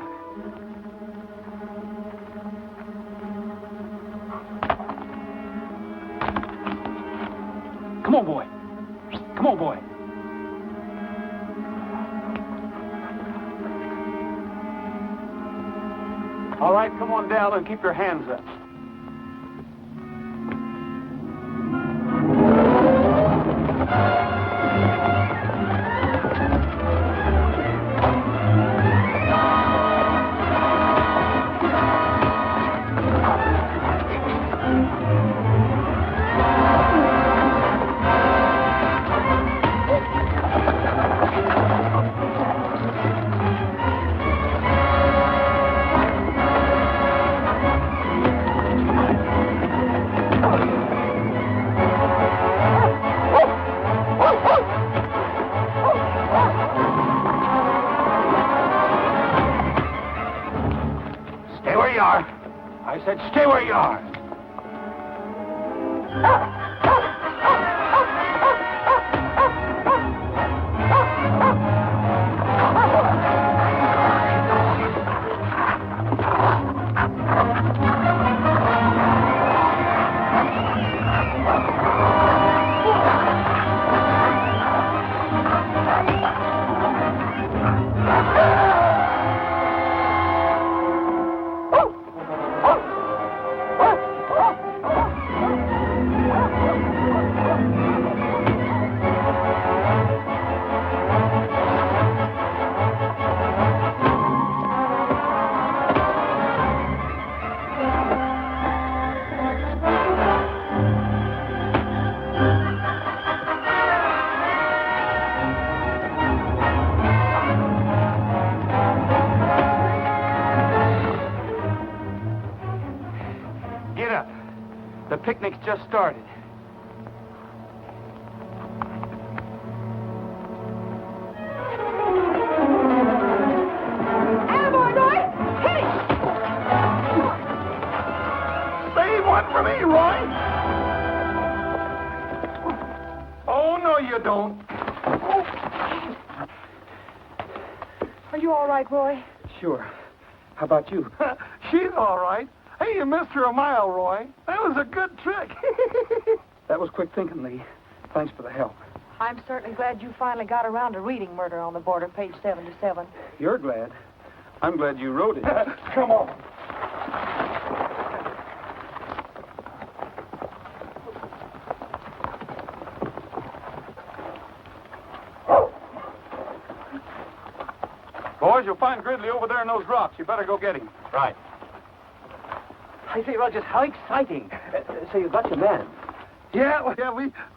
Come on, boy. Come on, boy. All right, come on down and keep your hands up. I said, stay where you are. Get up. The picnic's just started. Attaboy, Roy! Hit it! Save one for me, Roy! Oh, no, you don't. Are you all right, Roy? Sure. How about you? She's all right. Hey, you missed her a mile, Roy. That was a good trick. That was quick thinking, Lee. Thanks for the help. I'm certainly glad you finally got around to reading Murder on the Border, page 77. You're glad. I'm glad you wrote it. Come on. Boys, you'll find Gridley over there in those rocks. You better go get him. Right. I say, Rogers, how exciting. So you got your man. Yeah,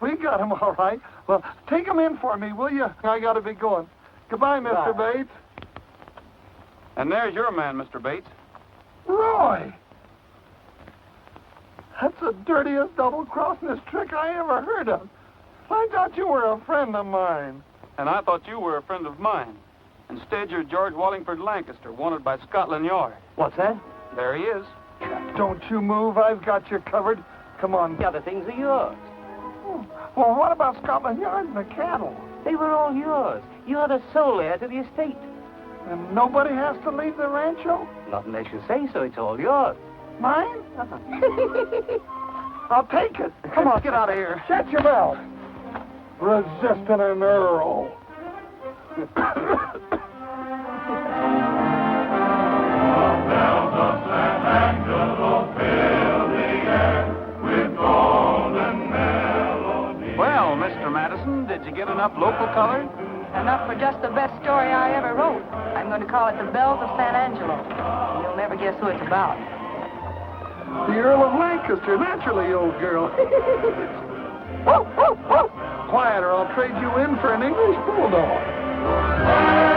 we got him all right. Well, take him in for me, will you? I got to be going. Goodbye, Mr. Bates. And there's your man, Mr. Bates. Roy! That's the dirtiest double-crossing trick I ever heard of. I thought you were a friend of mine. And I thought you were a friend of mine. Instead, you're George Wallingford Lancaster, wanted by Scotland Yard. What's that? There he is. Don't you move. I've got you covered. Come on. The other things are yours. Well, what about Scotland Yard and the cattle? They were all yours. You're the sole heir to the estate. And nobody has to leave the rancho? Not unless you say so. It's all yours. Mine? I'll take it. Come on, get out of here. Shut your mouth. Resisting an earl. Bells of San Angelo fill the air with golden melody. Well, Mr. Madison, did you get enough local color? Enough for just the best story I ever wrote. I'm going to call it The Bells of San Angelo. You'll never guess who it's about. The Earl of Lancaster, naturally, old girl. Quiet, or I'll trade you in for an English bulldog.